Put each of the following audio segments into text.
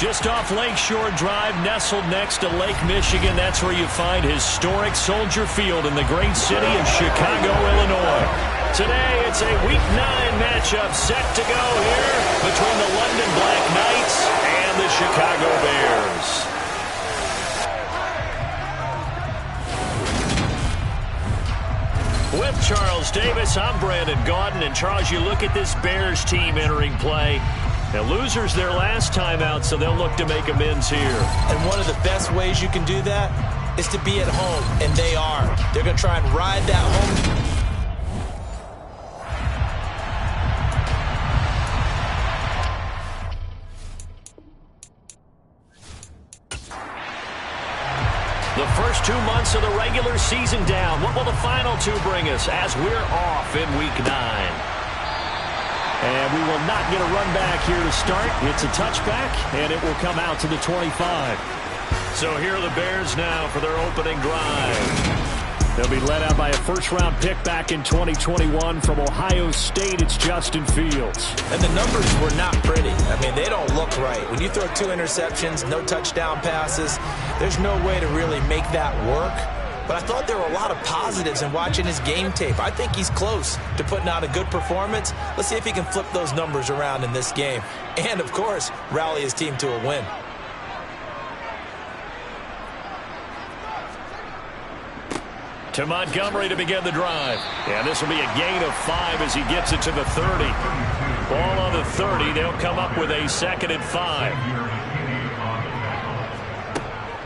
Just off Lakeshore Drive, nestled next to Lake Michigan. That's where you find historic Soldier Field in the great city of Chicago, Illinois. Today, it's a Week 9 matchup set to go here between the London BlackKnights and the Chicago Bears. With Charles Davis, I'm Brandon Gaudin. And Charles, you look at this Bears team entering play. Now, losers their last time out, so they'll look to make amends here. And one of the best ways you can do that is to be at home, and they are. They're going to try and ride that home. The first 2 months of the regular season down. What will the final two bring us as we're off in Week 9? And we will not get a run back here to start. It's a touchback, and it will come out to the 25. So here are the Bears now for their opening drive. They'll be led out by a first-round pick back in 2021 from Ohio State. It's Justin Fields. And the numbers were not pretty. I mean, they don't look right. When you throw 2 interceptions, no touchdown passes, there's no way to really make that work. But I thought there were a lot of positives in watching his game tape. I think he's close to putting out a good performance. Let's see if he can flip those numbers around in this game. And, of course, rally his team to a win. To Montgomery to begin the drive. And this will be a gain of 5 as he gets it to the 30. Ball on the 30. They'll come up with a 2nd and 5.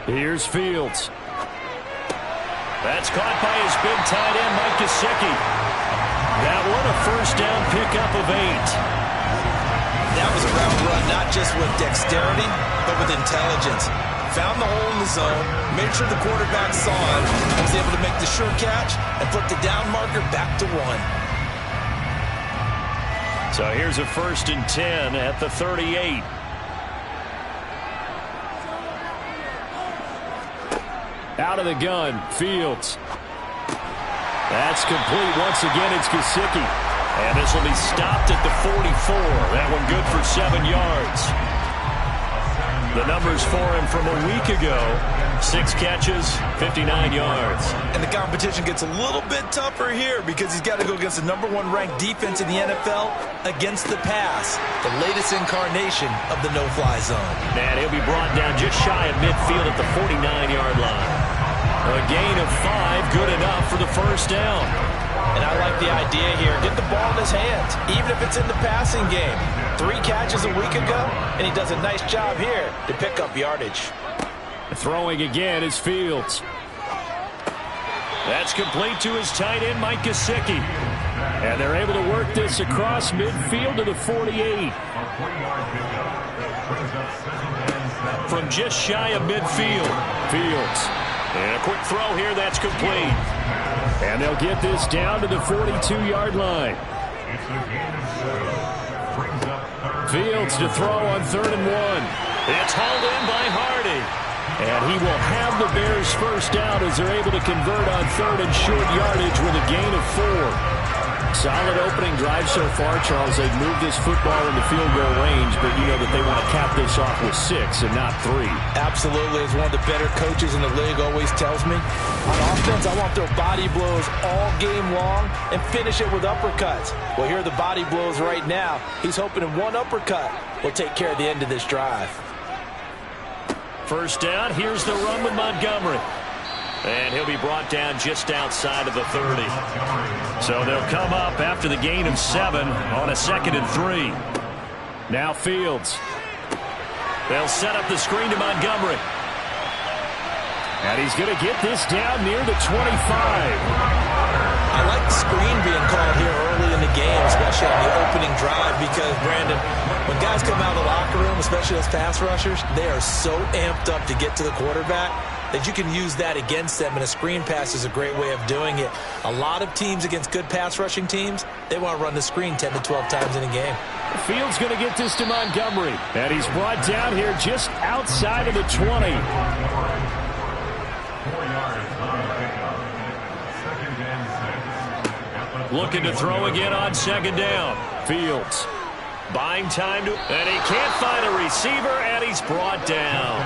Here's Fields. That's caught by his big tight end, Mike Gesicki. That one a first down pickup of 8. That was a route run, not just with dexterity, but with intelligence. Found the hole in the zone, made sure the quarterback saw it, and was able to make the sure catch and flip the down marker back to 1. So here's a 1st and 10 at the 38. Out of the gun, Fields. That's complete. Once again, it's Gesicki. And this will be stopped at the 44. That one good for 7 yards. The numbers for him from a week ago: 6 catches, 59 yards. And the competition gets a little bit tougher here because he's got to go against the #1 ranked defense in the NFL against the pass, the latest incarnation of the no-fly zone. And he'll be brought down just shy of midfield at the 49-yard line. A gain of 5, good enough for the first down. And I like the idea here. Get the ball in his hands, even if it's in the passing game. 3 catches a week ago, and he does a nice job here to pick up yardage. Throwing again is Fields. That's complete to his tight end, Mike Gesicki. And they're able to work this across midfield to the 48. From just shy of midfield, Fields. And a quick throw here, that's complete. And they'll get this down to the 42-yard line. Fields to throw on 3rd and 1. It's hauled in by Hardy. And he will have the Bears first down as they're able to convert on 3rd and short yardage with a gain of 4. Solid opening drive so far, Charles. They've moved this football into field goal range, but you know that they want to cap this off with 6 and not 3. Absolutely. As one of the better coaches in the league always tells me, on offense, I want their body blows all game long and finish it with uppercuts. Well, here are the body blows right now. He's hoping in one uppercut will take care of the end of this drive. First down, here's the run with Montgomery. And he'll be brought down just outside of the 30. So they'll come up after the gain of 7 on a 2nd and 3. Now Fields. They'll set up the screen to Montgomery. And he's going to get this down near the 25. I like the screen being called here early in the game, especially on the opening drive, because, Brandon, when guys come out of the locker room, especially those pass rushers, they are so amped up to get to the quarterback that you can use that against them, and a screen pass is a great way of doing it. A lot of teams against good pass rushing teams, they want to run the screen 10 to 12 times in a game. Fields going to get this to Montgomery, and he's brought down here just outside of the 20. Looking to throw again on 2nd down. Fields. Buying time to, and he can't find a receiver, and he's brought down.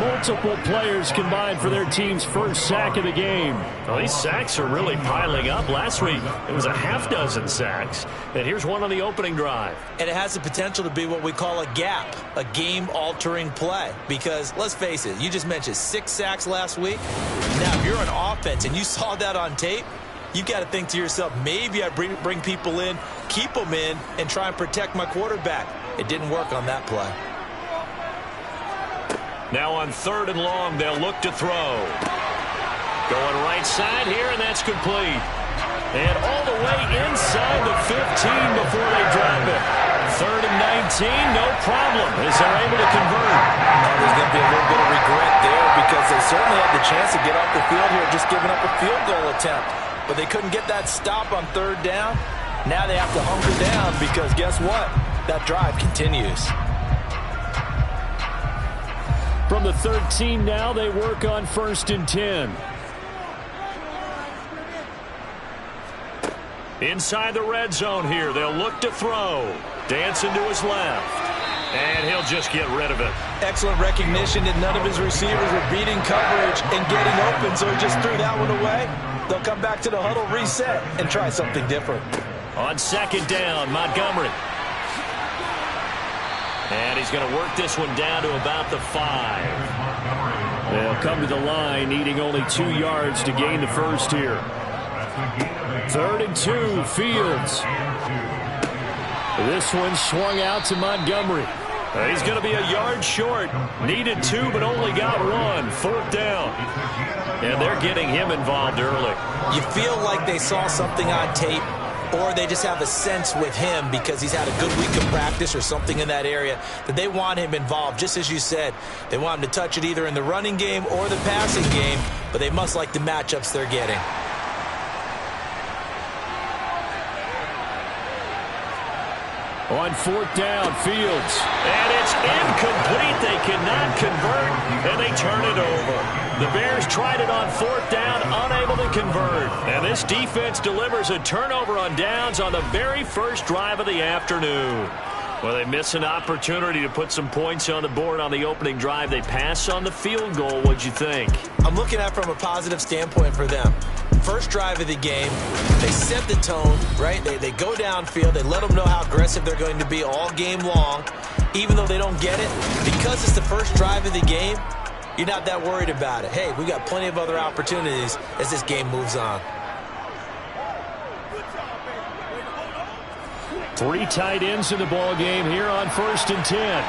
Multiple players combined for their team's first sack of the game. Well, these sacks are really piling up. Last week, it was a half dozen sacks. And here's one on the opening drive. And it has the potential to be what we call a gap, a game-altering play. Because, let's face it, you just mentioned 6 sacks last week. Now, if you're an offense and you saw that on tape, you've got to think to yourself, maybe I bring people in, keep them in, and try and protect my quarterback. It didn't work on that play. Now on 3rd and long, they'll look to throw. Going right side here, and that's complete. And all the way inside the 15 before they drop it. 3rd and 19, no problem, as they're able to convert. There's going to be a little bit of regret there because they certainly had the chance to get off the field here, just giving up a field goal attempt. But they couldn't get that stop on 3rd down. Now they have to hunker down because guess what? That drive continues. From the 13 now, they work on 1st and 10. Inside the red zone here, they'll look to throw. Dancing to his left. And he'll just get rid of it. Excellent recognition that none of his receivers were beating coverage and getting open, so he just threw that one away. They'll come back to the huddle, reset, and try something different. On 2nd down, Montgomery. And he's going to work this one down to about the 5. They'll come to the line, needing only 2 yards to gain the first here. 3rd and 2, Fields. This one swung out to Montgomery. He's going to be a yard short. Needed 2, but only got 1. 4th down. And they're getting him involved early. You feel like they saw something on tape, or they just have a sense with him because he's had a good week of practice or something in that area that they want him involved. Just as you said, they want him to touch it either in the running game or the passing game, but they must like the matchups they're getting. On 4th down, Fields. And it's incomplete. They cannot convert, and they turn it over. The Bears tried it on 4th down, unable to convert. And this defense delivers a turnover on downs on the very first drive of the afternoon. Well, they miss an opportunity to put some points on the board on the opening drive. They pass on the field goal. What'd you think? I'm looking at it from a positive standpoint for them. First drive of the game, they set the tone, right? They go downfield. They let them know how aggressive they're going to be all game long, even though they don't get it. Because it's the first drive of the game, you're not that worried about it. Hey, we got plenty of other opportunities as this game moves on. 3 tight ends in the ball game here on 1st and 10.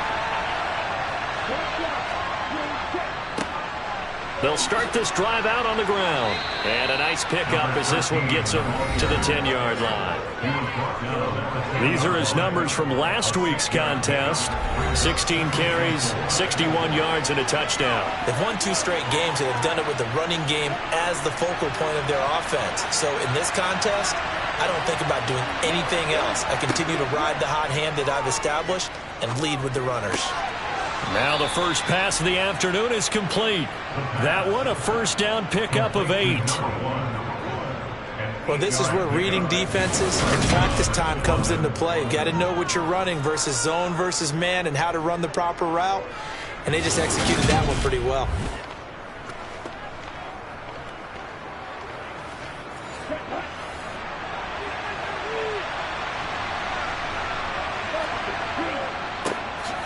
They'll start this drive out on the ground. And a nice pickup as this one gets them to the 10-yard line. These are his numbers from last week's contest. 16 carries, 61 yards, and a touchdown. They've won 2 straight games, and they've done it with the running game as the focal point of their offense. So in this contest, I don't think about doing anything else. I continue to ride the hot hand that I've established and lead with the runners. Now the first pass of the afternoon is complete. That one a first down pickup of 8. Well, this is where reading defenses and practice time comes into play. You've got to know what you're running versus zone versus man and how to run the proper route. And they just executed that one pretty well.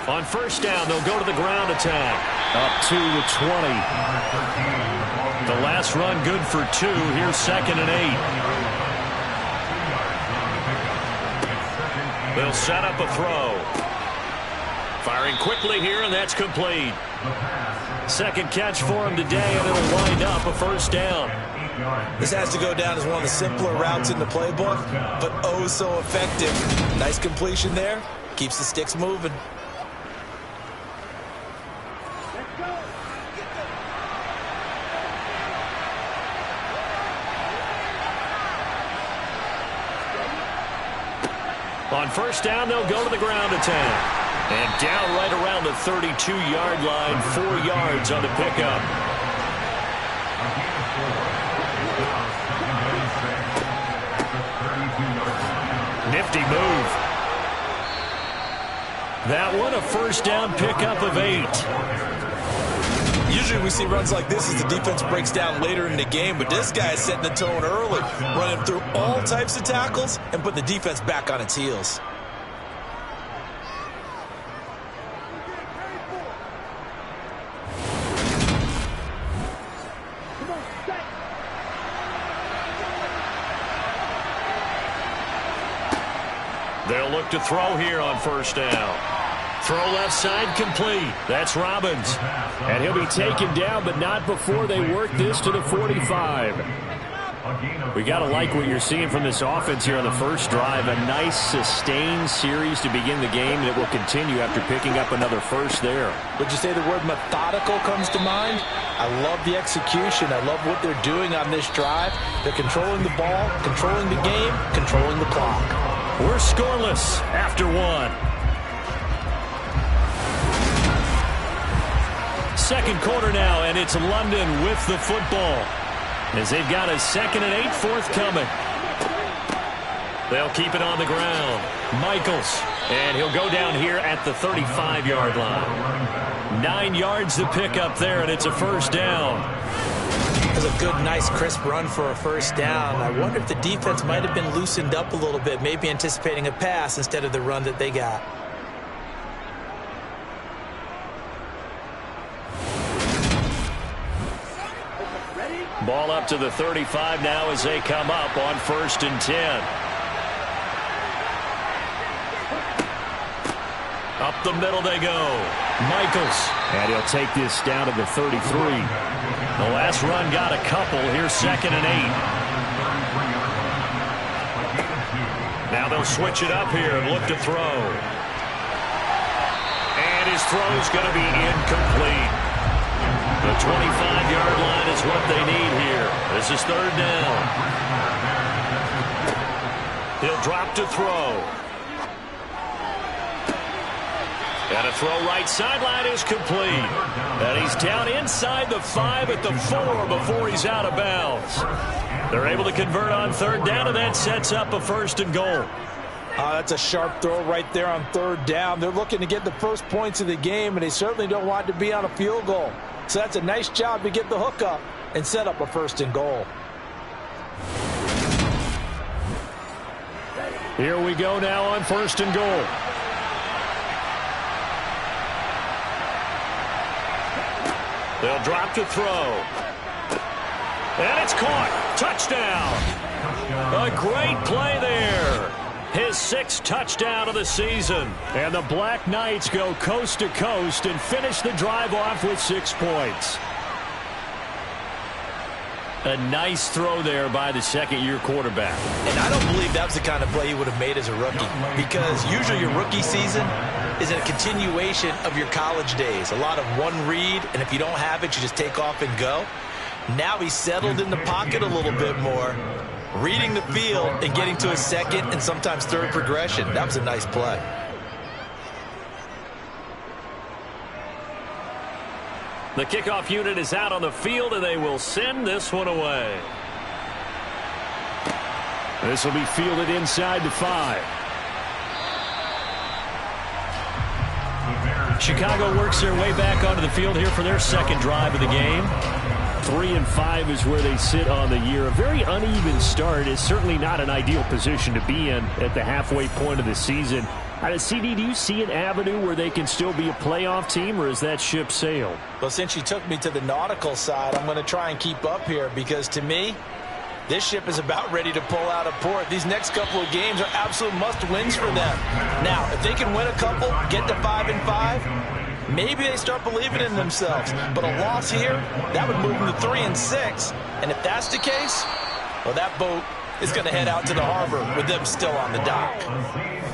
On first down, they'll go to the ground attack. Up to the 20. The last run good for 2. Here's 2nd and 8. They'll set up a throw. Firing quickly here, and that's complete. Second catch for him today, and it'll wind up a first down. This has to go down as one of the simpler routes in the playbook, but oh so effective. Nice completion there. Keeps the sticks moving. On first down, they'll go to the ground attack. And down right around the 32-yard line, 4 yards on the pickup. Nifty move. That one, a first down pickup of 8. Usually we see runs like this as the defense breaks down later in the game, but this guy is setting the tone early, running through all types of tackles and putting the defense back on its heels. They'll look to throw here on first down. Throw left side complete. That's Robbins. And he'll be taken down, but not before they work this to the 45. We got to like what you're seeing from this offense here on the first drive. A nice sustained series to begin the game that will continue after picking up another first there. Would you say the word methodical comes to mind? I love the execution. I love what they're doing on this drive. They're controlling the ball, controlling the game, controlling the clock. We're scoreless after 1. Second quarter now, and it's London with the football as they've got a 2nd and 8 forthcoming. They'll keep it on the ground. Michaels, and he'll go down here at the 35-yard line. 9 yards to pick up there, and it's a first down. That's a good, nice, crisp run for a first down. I wonder if the defense might have been loosened up a little bit, maybe anticipating a pass instead of the run that they got. Ball up to the 35 now as they come up on 1st and 10. Up the middle they go. Michaels. And he'll take this down to the 33. The last run got a couple. Here's 2nd and 8. Now they'll switch it up here and look to throw. And his throw's going to be incomplete. The 25-yard line is what they need here. This is 3rd down. He'll drop to throw. And a throw right sideline is complete. And he's down inside the 5 at the 4 before he's out of bounds. They're able to convert on 3rd down, and that sets up a 1st and goal. That's a sharp throw right there on 3rd down. They're looking to get the first points of the game, and they certainly don't want to be on a field goal. So that's a nice job to get the hook up and set up a 1st and goal. Here we go now on 1st and goal. They'll drop to throw. And it's caught. Touchdown. A great play there. His 6th touchdown of the season. And the Black Knights go coast to coast and finish the drive off with 6 points. A nice throw there by the 2nd-year quarterback. And I don't believe that was the kind of play he would have made as a rookie, because usually your rookie season is a continuation of your college days. A lot of one read, and if you don't have it, you just take off and go. Now he's settled in the pocket a little bit more, reading the field and getting to his 2nd and sometimes 3rd progression. That was a nice play. The kickoff unit is out on the field, and they will send this one away. This will be fielded inside the 5. Chicago works their way back onto the field here for their 2nd drive of the game. 3-5 is where they sit on the year. A very uneven start is certainly not an ideal position to be in at the halfway point of the season. CD, do you see an avenue where they can still be a playoff team, or is that ship sailed? Well, since you took me to the nautical side, I'm going to try and keep up here, because to me, this ship is about ready to pull out of port. These next couple of games are absolute must-wins for them. Now, if they can win a couple, get to 5-5, maybe they start believing in themselves. But a loss here, that would move them to 3-6. And if that's the case, well, that boat is going to head out to the harbor with them still on the dock.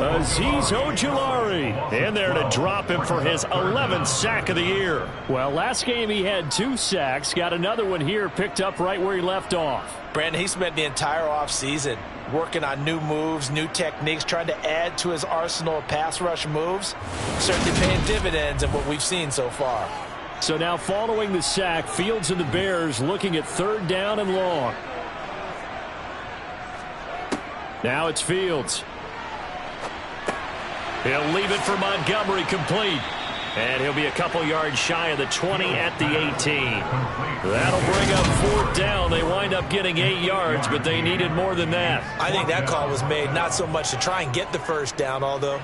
Azeez Ojulari in there to drop him for his 11th sack of the year. Well, last game he had 2 sacks. Got another one here picked up right where he left off. Brandon, he spent the entire offseason working on new moves, new techniques, trying to add to his arsenal of pass rush moves. Certainly paying dividends in what we've seen so far. So now following the sack, Fields and the Bears looking at 3rd down and long. Now it's Fields. He'll leave it for Montgomery, complete. And he'll be a couple yards shy of the 20 at the 18. That'll bring up 4th down. They wind up getting 8 yards, but they needed more than that. I think that call was made not so much to try and get the first down, although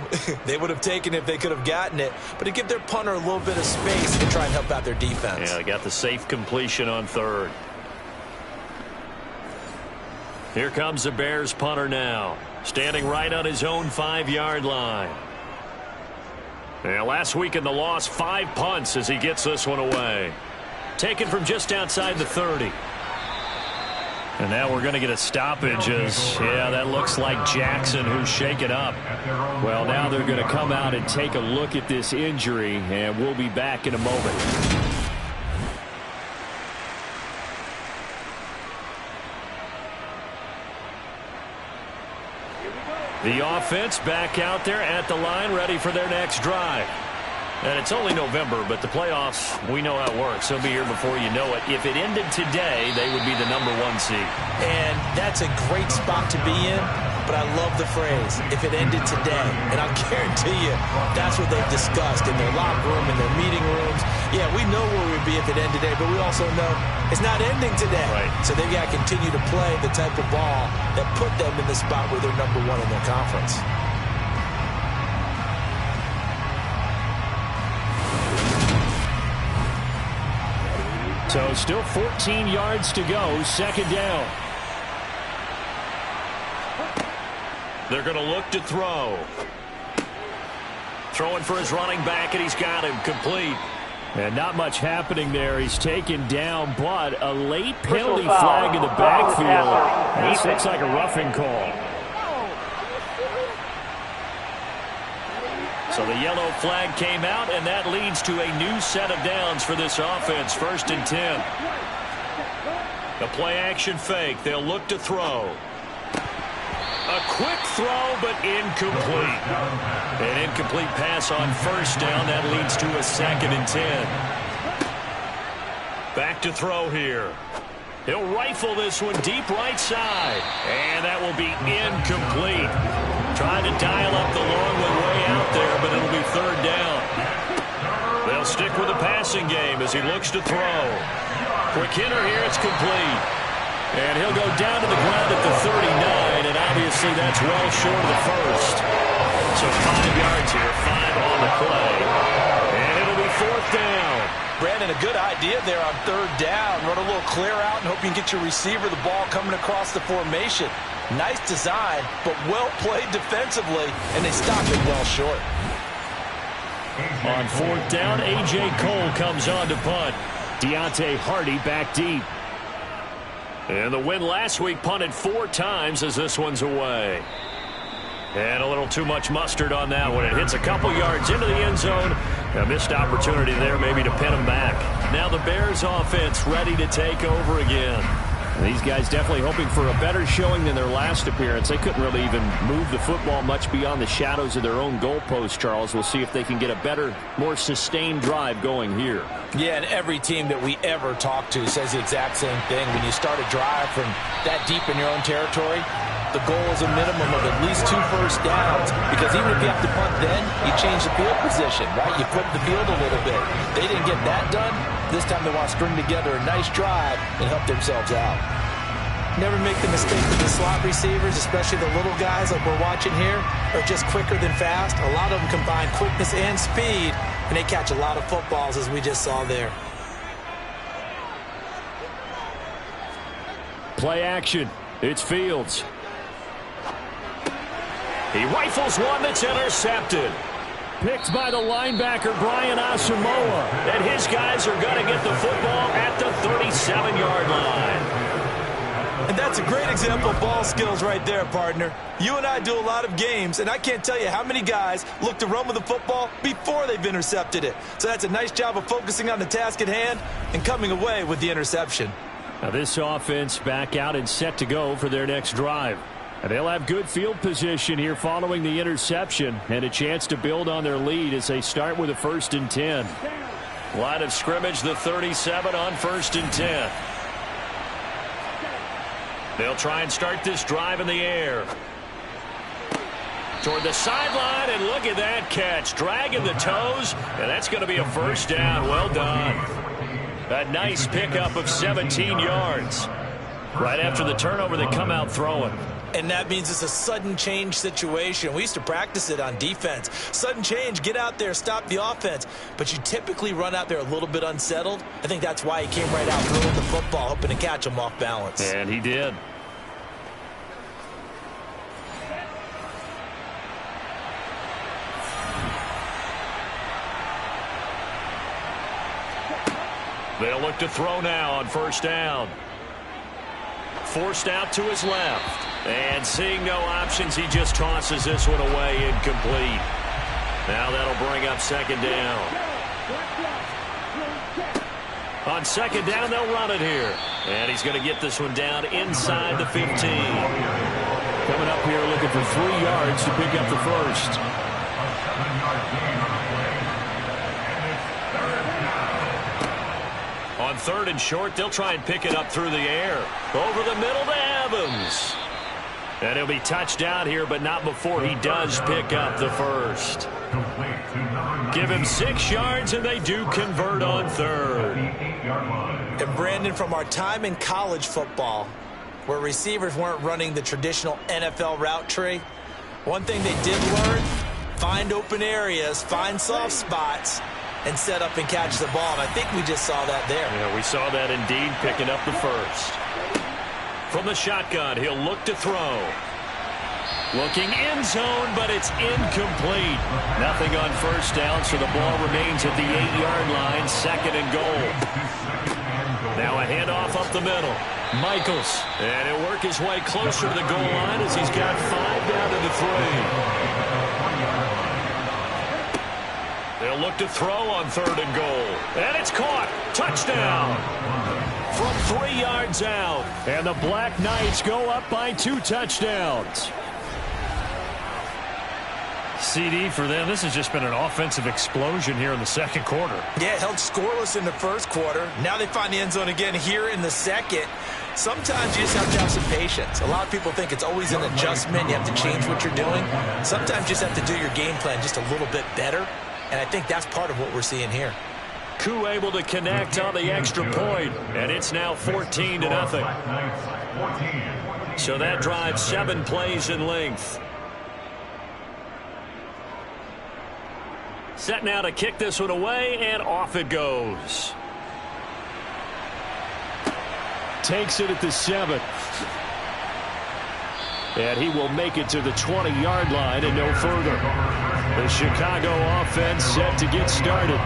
they would have taken it if they could have gotten it, but to give their punter a little bit of space to try and help out their defense. Yeah, they got the safe completion on 3rd. Here comes the Bears punter now, standing right on his own 5-yard line. Yeah, last week in the loss, 5 punts as he gets this one away. Taken from just outside the 30. And now we're going to get a stoppage as, yeah, that looks like Jackson who's shaken up. Well, now they're going to come out and take a look at this injury, and we'll be back in a moment. The offense back out there at the line, ready for their next drive. And it's only November, but the playoffs, we know how it works. They'll be here before you know it. If it ended today, they would be the #1 seed. And that's a great spot to be in, but I love the phrase, if it ended today. And I'll guarantee you, that's what they've discussed in their locker room, in their meeting rooms. Yeah, we know where we'd be if it ended today, but we also know it's not ending today. Right. So they've got to continue to play the type of ball that put them in the spot where they're #1 in their conference. So still 14 yards to go, 2nd down. They're going to look to throw. Throwing for his running back, and he's got him complete. And not much happening there. He's taken down, but a late penalty flag in the backfield. This looks like a roughing call. So the yellow flag came out, and that leads to a new set of downs for this offense. 1st and 10. A play-action fake. They'll look to throw. A quick throw, but incomplete. An incomplete pass on 1st down. That leads to a 2nd and 10. Back to throw here. He'll rifle this one deep right side. And that will be incomplete. Trying to dial up the long one way out there, but it'll be 3rd down. They'll stick with the passing game as he looks to throw. Quick hitter here, it's complete. And he'll go down to the ground at the 39, and obviously that's well short of the 1st. So 5 yards here, 5 on the play. And it'll be 4th down. Brandon, a good idea there on 3rd down. Run a little clear out and hope you can get your receiver the ball coming across the formation. Nice design, but well played defensively, and they stopped it well short. On 4th down, A.J. Cole comes on to punt. Deontay Hardy back deep. And the win last week punted 4 times as this one's away. And a little too much mustard on that one. It hits a couple yards into the end zone. A missed opportunity there maybe to pin them back. Now the Bears offense ready to take over again. These guys definitely hoping for a better showing than their last appearance. They couldn't really even move the football much beyond the shadows of their own goalpost, Charles. We'll see if they can get a better, more sustained drive going here. Yeah, and every team that we ever talk to says the exact same thing. When you start a drive from that deep in your own territory, the goal is a minimum of at least 2 first downs, because even if you have to punt then, you change the field position, right? You flip the field a little bit. They didn't get that done. This time they want to string together a nice drive and help themselves out. Never make the mistake that the slot receivers, especially the little guys like we're watching here, are just quicker than fast. A lot of them combine quickness and speed, and they catch a lot of footballs, as we just saw there. Play action. It's Fields. He rifles one that's intercepted. Picked by the linebacker, Brian Asamoah. And his guys are going to get the football at the 37-yard line. And that's a great example of ball skills right there, partner. You and I do a lot of games, and I can't tell you how many guys look to run with the football before they've intercepted it. So that's a nice job of focusing on the task at hand and coming away with the interception. Now this offense back out and set to go for their next drive. And they'll have good field position here following the interception and a chance to build on their lead as they start with a 1st and 10. Line of scrimmage, the 37 on 1st and 10. They'll try and start this drive in the air. Toward the sideline, and look at that catch. Dragging the toes, and that's going to be a first down. Well done. A nice pickup of 17 yards. Right after the turnover, they come out throwing. And that means it's a sudden change situation. We used to practice it on defense. Sudden change, get out there, stop the offense. But you typically run out there a little bit unsettled. I think that's why he came right out throwing the football, hoping to catch him off balance. And he did. They'll look to throw now on first down. Forced out to his left. And seeing no options, he just tosses this one away, incomplete. Now that'll bring up second down. On second down, they'll run it here. And he's going to get this one down inside the 15. Coming up here looking for 3 yards to pick up the first. On third and short, they'll try and pick it up through the air. Over the middle to Evans. And he'll be touchdown here, but not before he does pick up the first. Give him 6 yards, and they do convert on third. And Brandon, from our time in college football, where receivers weren't running the traditional NFL route tree, one thing they did learn, find open areas, find soft spots, and set up and catch the ball. And I think we just saw that there. Yeah, we saw that indeed, picking up the first. From the shotgun, he'll look to throw. Looking end zone, but it's incomplete. Nothing on first down, so the ball remains at the 8-yard line, second and goal. Now a handoff up the middle. Michaels, and he'll work his way closer to the goal line as he's got 5 down to the 3. They'll look to throw on third and goal. And it's caught. Touchdown. From 3 yards out. And the Black Knights go up by 2 touchdowns. CD for them. This has just been an offensive explosion here in the second quarter. Yeah, held scoreless in the first quarter. Now they find the end zone again here in the second. Sometimes you just have to have some patience. A lot of people think it's always an adjustment. You have to change what you're doing. Sometimes you just have to do your game plan just a little bit better. And I think that's part of what we're seeing here. Koo able to connect on the extra point, and it's now 14-0. So that drives 7 plays in length. Set now to kick this one away, and off it goes. Takes it at the 7. And he will make it to the 20-yard line and no further. The Chicago offense set to get started.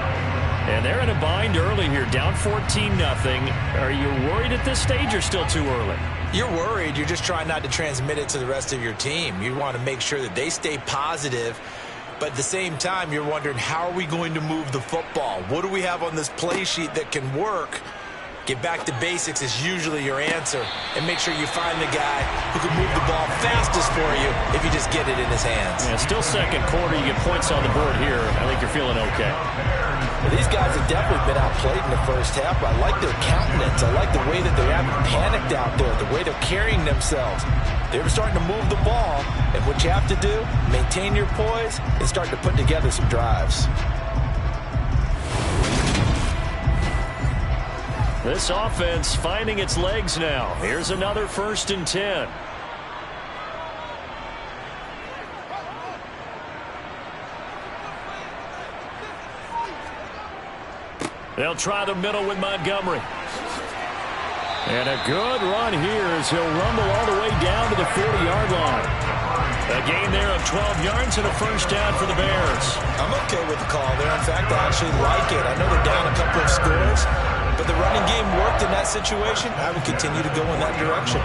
And they're in a bind early here, down 14-0. Are you worried at this stage or still too early? You're worried. You're just trying not to transmit it to the rest of your team. You want to make sure that they stay positive. But at the same time, you're wondering, how are we going to move the football? What do we have on this play sheet that can work? Get back to basics is usually your answer. And make sure you find the guy who can move the ball fastest for you if you just get it in his hands. Yeah, still second quarter. You get points on the board here. I think you're feeling okay. Well, these guys have definitely been outplayed in the first half. I like their countenance. I like the way that they haven't panicked out there, the way they're carrying themselves. They were starting to move the ball. And what you have to do, maintain your poise and start to put together some drives. This offense finding its legs now. Here's another 1st and 10. They'll try the middle with Montgomery. And a good run here as he'll rumble all the way down to the 40-yard line. A gain there of 12 yards and a first down for the Bears. I'm okay with the call there. In fact, I actually like it. I know they're down a couple of scores, but the running game worked in that situation. I would continue to go in that direction.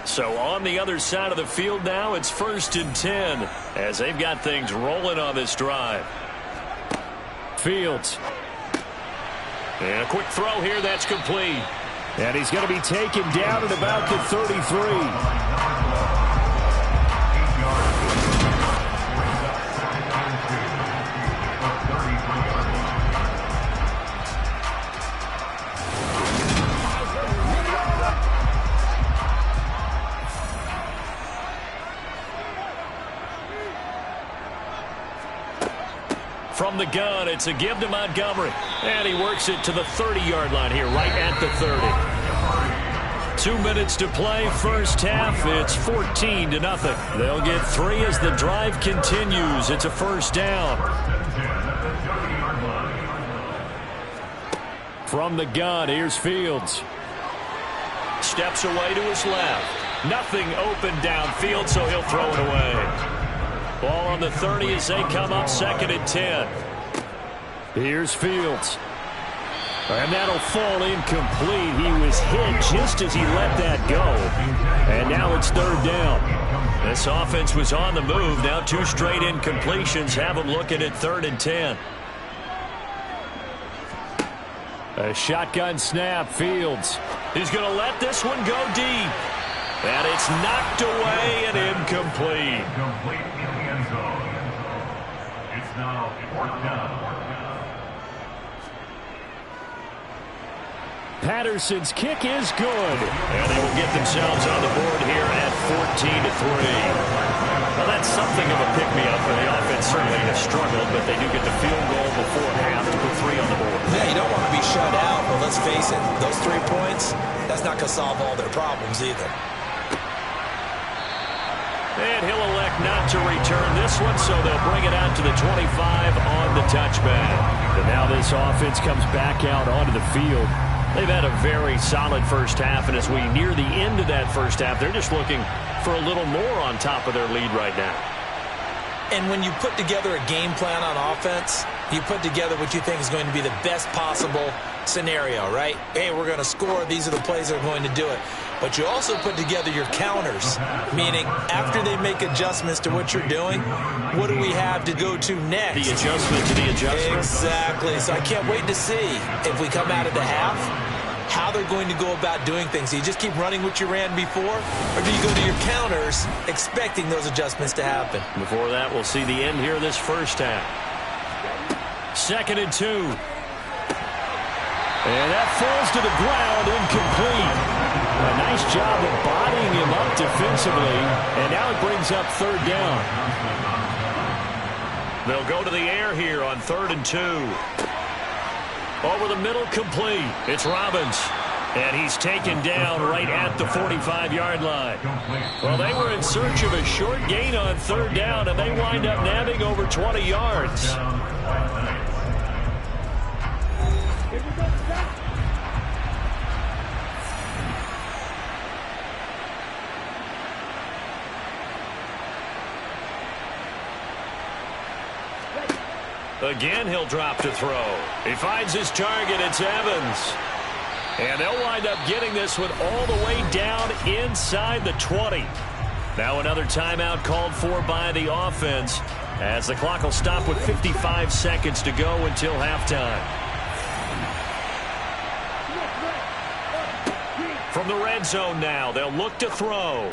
So on the other side of the field now, it's 1st and 10 as they've got things rolling on this drive. Fields. And a quick throw here that's complete. And he's going to be taken down at about the 33. the gun, it's a give to Montgomery. And he works it to the 30-yard line here, right at the 30. 2 minutes to play, first half. It's 14-0. They'll get 3 as the drive continues. It's a first down. From the gun, here's Fields. Steps away to his left. Nothing open downfield, so he'll throw it away. Ball on the 30 as they come up 2nd and 10. Here's Fields. And that'll fall incomplete. He was hit just as he let that go. And now it's 3rd down. This offense was on the move. Now 2 straight incompletions have them looking at 3rd and 10. A shotgun snap, Fields. He's going to let this one go deep. And it's knocked away and incomplete. Complete in the end zone. It's now 4th down. Patterson's kick is good. And they will get themselves on the board here at 14-3. Well, that's something of a pick-me-up, and the offense certainly has struggled, but they do get the field goal before half to put 3 on the board. Yeah, you don't want to be shut out, but let's face it, those 3 points, that's not going to solve all their problems either. And he'll elect not to return this one, so they'll bring it out to the 25 on the touchback. And now this offense comes back out onto the field. They've had a very solid first half, and as we near the end of that first half, they're just looking for a little more on top of their lead right now. And when you put together a game plan on offense, you put together what you think is going to be the best possible scenario, right? Hey, we're going to score. These are the plays that are going to do it. But you also put together your counters, meaning after they make adjustments to what you're doing, what do we have to go to next? The adjustment to the adjustment. Exactly. So I can't wait to see if we come out of the half, how they're going to go about doing things. Do you just keep running what you ran before, or do you go to your counters expecting those adjustments to happen? Before that, we'll see the end here of this first half. 2nd and 2. And that falls to the ground, incomplete. A nice job of bodying him up defensively, and now it brings up 3rd down. They'll go to the air here on 3rd and 2. Over the middle, complete. It's Robbins. And he's taken down right at the 45-yard line. Well, they were in search of a short gain on 3rd down, and they wind up nabbing over 20 yards. Again, he'll drop to throw. He finds his target. It's Evans. And they'll wind up getting this one all the way down inside the 20. Now another timeout called for by the offense, as the clock will stop with 55 seconds to go until halftime. From the red zone now, they'll look to throw.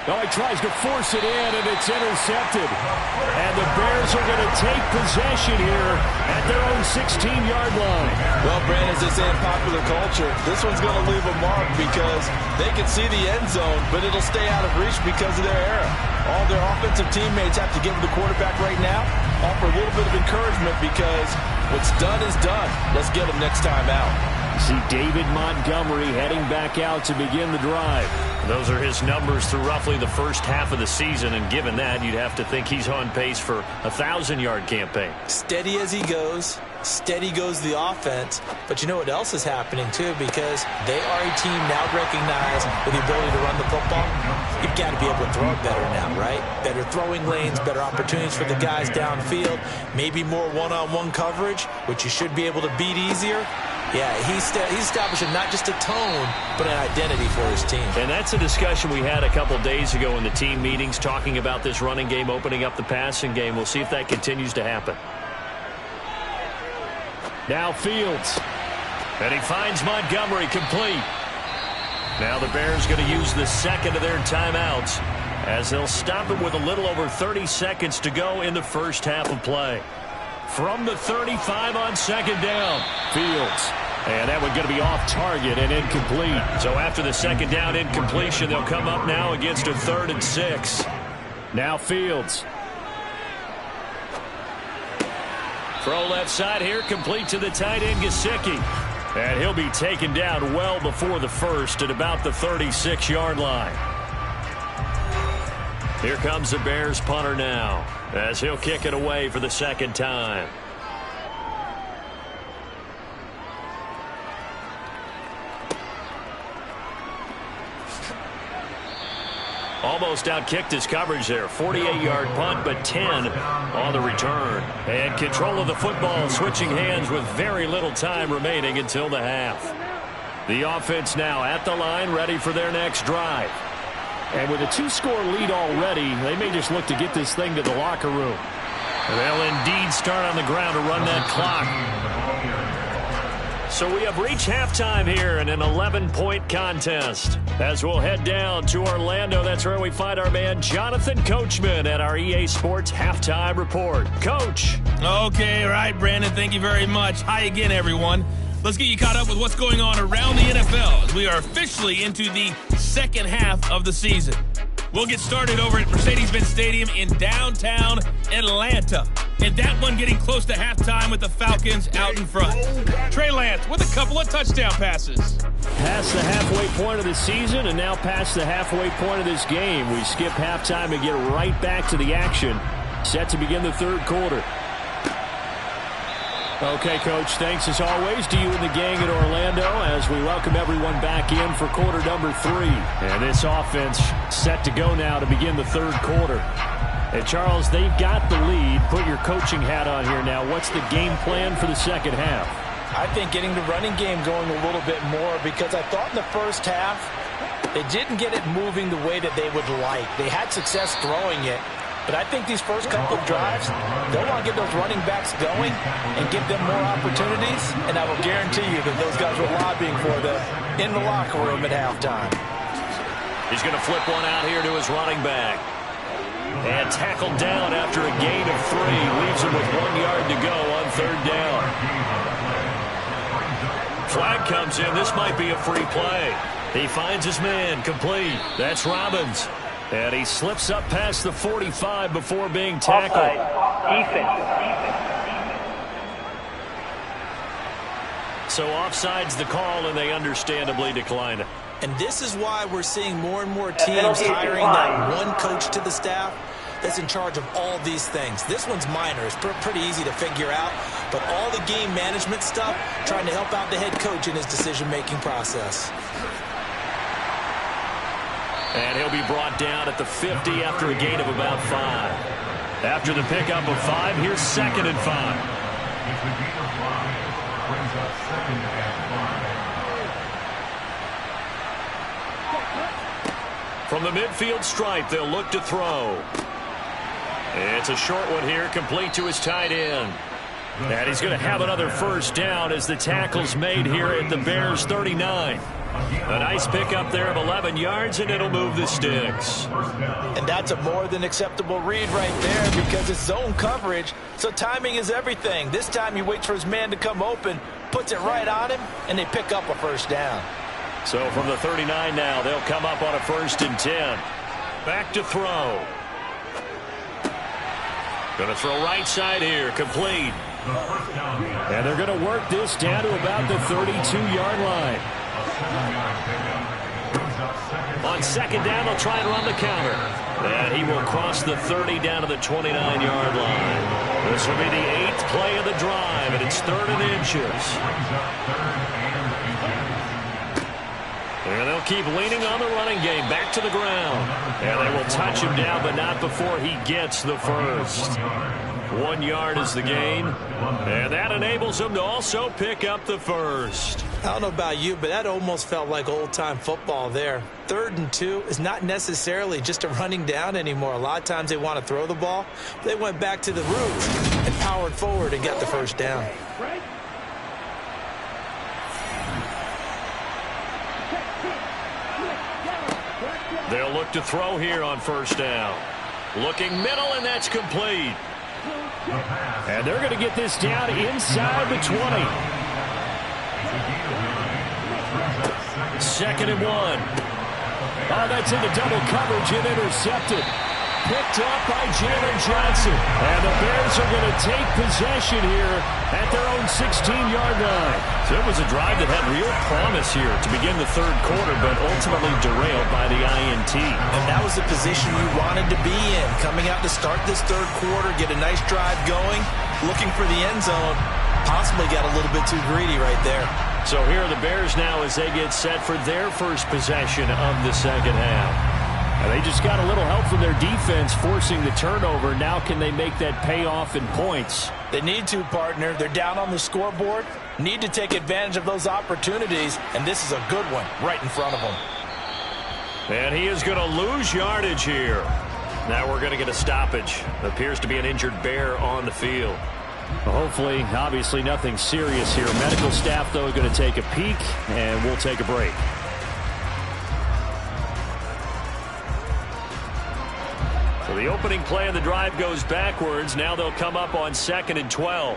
Oh, he tries to force it in, and it's intercepted. And the Bears are going to take possession here at their own 16-yard line. Well, Brandon, as they say in popular culture, this one's going to leave a mark because they can see the end zone, but it'll stay out of reach because of their error. All their offensive teammates have to give the quarterback right now, offer a little bit of encouragement because what's done is done. Let's get them next time out. See David Montgomery heading back out to begin the drive. Those are his numbers through roughly the first half of the season, and given that, you'd have to think he's on pace for a 1,000-yard campaign. Steady as he goes. Steady goes the offense. But you know what else is happening, too, because they are a team now recognized with the ability to run the football. You've got to be able to throw it better now, right? Better throwing lanes, better opportunities for the guys downfield, maybe more one-on-one coverage, which you should be able to beat easier. Yeah, he's establishing not just a tone, but an identity for his team. And that's a discussion we had a couple days ago in the team meetings, talking about this running game opening up the passing game. We'll see if that continues to happen. Now Fields. And he finds Montgomery complete. Now the Bears going to use the second of their timeouts as they'll stop it with a little over 30 seconds to go in the first half of play. From the 35 on second down, Fields. And that one's going to be off target and incomplete. So after the second down incompletion, they'll come up now against a 3rd and 6. Now Fields. Throw left side here, complete to the tight end, Gesicki. And he'll be taken down well before the first at about the 36-yard line. Here comes the Bears punter now, as he'll kick it away for the second time. Almost outkicked his coverage there. 48-yard punt, but 10 on the return. And control of the football, switching hands with very little time remaining until the half. The offense now at the line, ready for their next drive. And with a 2-score lead already, they may just look to get this thing to the locker room. They'll indeed start on the ground to run that clock. So we have reached halftime here in an 11-point contest. As we'll head down to Orlando, that's where we find our man Jonathan Coachman at our EA Sports Halftime Report. Coach. Okay, all right, Brandon, thank you very much. Hi again, everyone. Let's get you caught up with what's going on around the NFL as we are officially into the second half of the season. We'll get started over at Mercedes-Benz Stadium in downtown Atlanta. And that one getting close to halftime with the Falcons out in front. Trey Lance with a couple of touchdown passes. Past the halfway point of the season and now past the halfway point of this game. We skip halftime and get right back to the action. Set to begin the third quarter. Okay, Coach, thanks as always to you and the gang at Orlando as we welcome everyone back in for quarter number 3. And this offense set to go now to begin the third quarter. And, Charles, they've got the lead. Put your coaching hat on here now. What's the game plan for the second half? I think getting the running game going a little bit more because I thought in the first half they didn't get it moving the way that they would like. They had success throwing it. But I think these first couple of drives, they'll want to get those running backs going and give them more opportunities. And I will guarantee you that those guys were lobbying for them in the locker room at halftime. He's going to flip one out here to his running back. And tackled down after a gain of 3. Leaves him with 1 yard to go on third down. Flag comes in. This might be a free play. He finds his man. Complete. That's Robbins. And he slips up past the 45 before being tackled. So offside's the call, and they understandably decline it. And this is why we're seeing more and more teams hiring that one coach to the staff that's in charge of all these things. This one's minor. It's pretty easy to figure out. But all the game management stuff, trying to help out the head coach in his decision-making process. And he'll be brought down at the 50 after a gain of about 5. After the pickup of 5, here's 2nd and 5. It's the gain of 5. Brings up 2nd and 5. From the midfield stripe, they'll look to throw. It's a short one here, complete to his tight end. And he's going to have another first down as the tackle's made here at the Bears' 39. A nice pickup there of 11 yards, and it'll move the sticks. And that's a more than acceptable read right there because it's zone coverage, so timing is everything. This time he waits for his man to come open, puts it right on him, and they pick up a first down. So from the 39 now, they'll come up on a 1st and 10. Back to throw. Going to throw right side here, complete. And they're going to work this down to about the 32-yard line. On 2nd down, they'll try and run the counter. And he will cross the 30 down to the 29-yard line. This will be the 8th play of the drive, and it's 3rd and inches. And they'll keep leaning on the running game, back to the ground. And they will touch him down, but not before he gets the first. 1 yard is the gain, and that enables him to also pick up the first. I don't know about you, but that almost felt like old-time football there. 3rd and 2 is not necessarily just a running down anymore. A lot of times they want to throw the ball. They went back to the roots and powered forward and got the first down. They'll look to throw here on 1st down. Looking middle, and that's complete. And they're going to get this down inside the 20. 2nd and 1. Oh, that's into double coverage and intercepted. picked up by Jalen Johnson. And the Bears are going to take possession here at their own 16-yard line. So it was a drive that had real promise here to begin the third quarter, but ultimately derailed by the INT. And that was the position you wanted to be in. Coming out to start this third quarter, get a nice drive going, looking for the end zone. Possibly got a little bit too greedy right there. So here are the Bears now as they get set for their first possession of the second half. And they just got a little help from their defense forcing the turnover. Now can they make that pay off in points? They need to, partner. They're down on the scoreboard. Need to take advantage of those opportunities, and this is a good one right in front of them. And he is going to lose yardage here. Now we're going to get a stoppage. Appears to be an injured Bear on the field. Well, hopefully, obviously nothing serious here. Medical staff, though, going to take a peek, and we'll take a break. So the opening play of the drive goes backwards. Now they'll come up on 2nd and 12.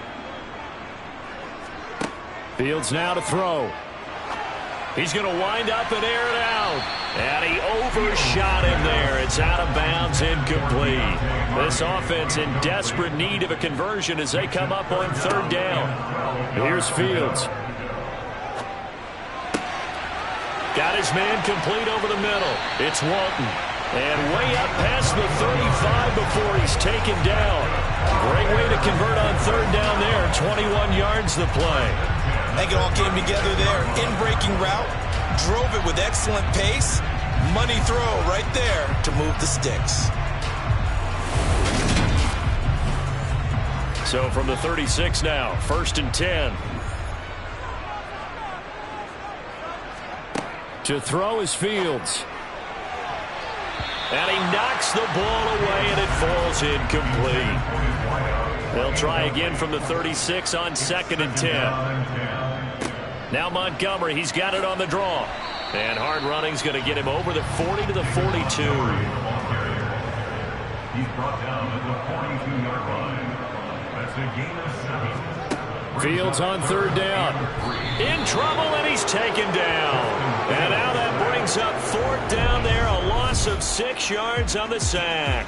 Fields now to throw. He's going to wind up and air it out. And he overshot him there. It's out of bounds, incomplete. This offense in desperate need of a conversion as they come up on 3rd down. Here's Fields. Got his man complete over the middle. It's Walton. And way up past the 35 before he's taken down. Great way to convert on 3rd down there. 21 yards the play. I think it all came together there. In-breaking route. Drove it with excellent pace. Money throw right there to move the sticks. So from the 36 now, 1st and 10. To throw is Fields. And he knocks the ball away, and it falls incomplete. They'll try again from the 36 on 2nd and 10. Now Montgomery, he's got it on the draw. And hard running's going to get him over the 40 to the 42. He's brought down at the 42-yard line. That's a gain of 7. Fields on 3rd down. In trouble, and he's taken down. And now that brings up 4th down there, a loss of 6 yards on the sack.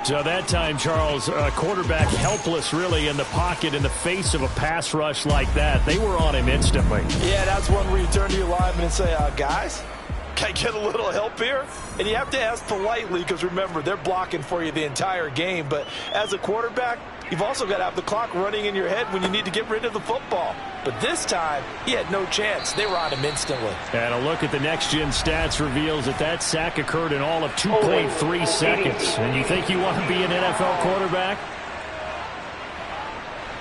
So that time, Charles, quarterback helpless really in the pocket in the face of a pass rush like that. They were on him instantly. Yeah, that's one where you turn to your lineman and say, guys, can I get a little help here? And you have to ask politely because, remember, they're blocking for you the entire game. But as a quarterback, you've also got to have the clock running in your head when you need to get rid of the football. But this time, he had no chance. They were on him instantly. And a look at the next-gen stats reveals that sack occurred in all of 2.3 seconds. And you think you want to be an NFL quarterback?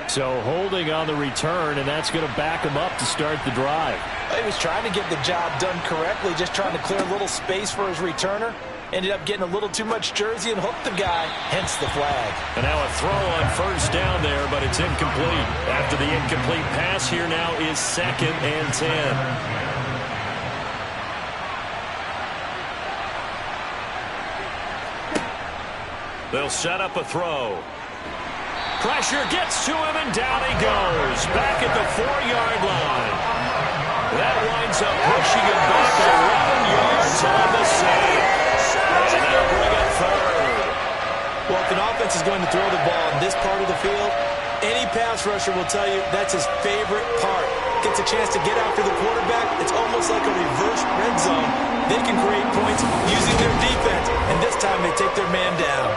So holding on the return, and that's going to back him up to start the drive. He was trying to get the job done correctly, just trying to clear a little space for his returner. Ended up getting a little too much jersey and hooked the guy, hence the flag. And now a throw on 1st down there, but it's incomplete. After the incomplete pass, here now is 2nd and 10. They'll set up a throw. Pressure gets to him, and down he goes. Back at the 4-yard line. That winds up pushing him back 11 yards on the save. And they'll bring it 3rd. Well, if an offense is going to throw the ball in this part of the field, any pass rusher will tell you that's his favorite part. Gets a chance to get after the quarterback. It's almost like a reverse red zone. They can create points using their defense, and this time they take their man down.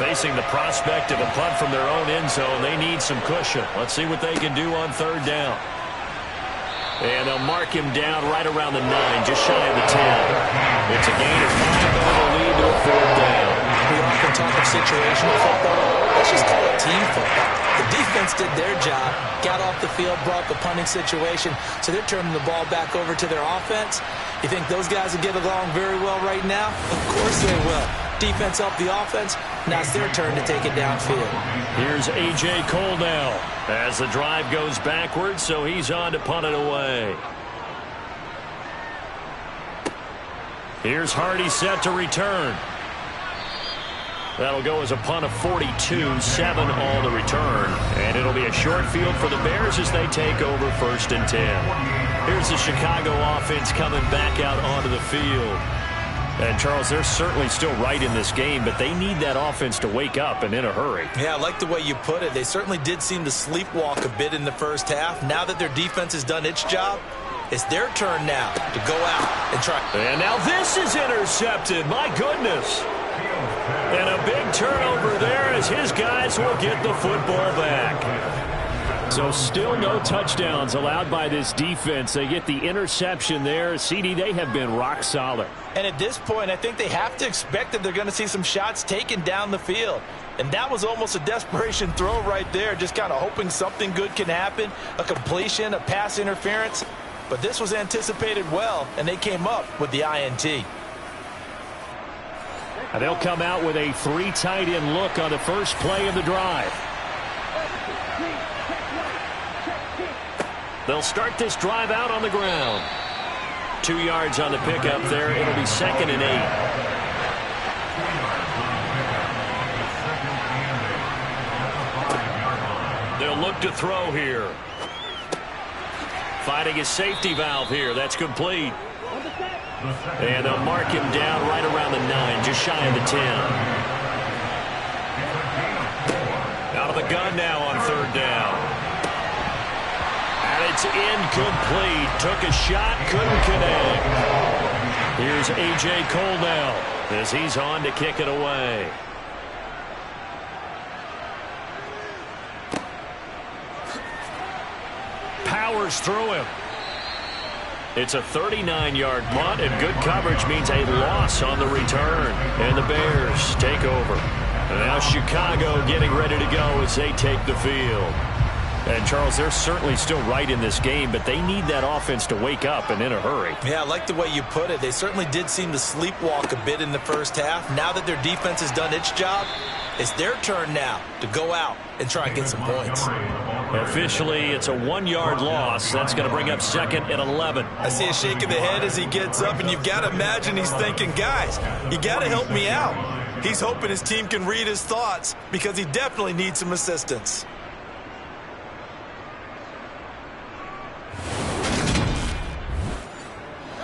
Facing the prospect of a punt from their own end zone, they need some cushion. Let's see what they can do on 3rd down. And they'll mark him down right around the 9, just shy of the 10. It's a gain of 5, and it'll lead to a 4th down. We often talk of situational football. Let's just call it team football. The defense did their job, got off the field, brought the punting situation, so they're turning the ball back over to their offense. You think those guys will get along very well right now? Of course they will. Defense helped the offense. Now it's their turn to take it downfield. Here's A.J. Cole now as the drive goes backwards, so he's on to punt it away. Here's Hardy set to return. That'll go as a punt of 42, 7 all to return. And it'll be a short field for the Bears as they take over 1st and 10. Here's the Chicago offense coming back out onto the field. And, Charles, they're certainly still right in this game, but they need that offense to wake up and in a hurry. Yeah, I like the way you put it. They certainly did seem to sleepwalk a bit in the first half. Now that their defense has done its job, it's their turn now to go out and try. And now this is intercepted. My goodness. And a big turnover there as his guys will get the football back. So still no touchdowns allowed by this defense. They get the interception there. CD, they have been rock solid. And at this point, I think they have to expect that they're going to see some shots taken down the field. And that was almost a desperation throw right there, just kind of hoping something good can happen, a completion, a pass interference. But this was anticipated well, and they came up with the INT. And they'll come out with a 3 tight end look on the first play of the drive. They'll start this drive out on the ground. 2 yards on the pickup there. It'll be 2nd and 8. They'll look to throw here. Finding his safety valve here. That's complete. And they'll mark him down right around the 9, just shy of the 10. Out of the gun now on 3rd down. It's incomplete. Took a shot, couldn't connect. Here's A.J. Cole now as he's on to kick it away. Powers through him. It's a 39-yard punt, and good coverage means a loss on the return. And the Bears take over. And now Chicago getting ready to go as they take the field. And, Charles, they're certainly still right in this game, but they need that offense to wake up and in a hurry. Yeah, I like the way you put it. They certainly did seem to sleepwalk a bit in the first half. Now that their defense has done its job, it's their turn now to go out and try and get some points. Officially, it's a 1-yard loss. That's going to bring up 2nd and 11. I see a shake of the head as he gets up, and you've got to imagine he's thinking, guys, you got to help me out. He's hoping his team can read his thoughts because he definitely needs some assistance.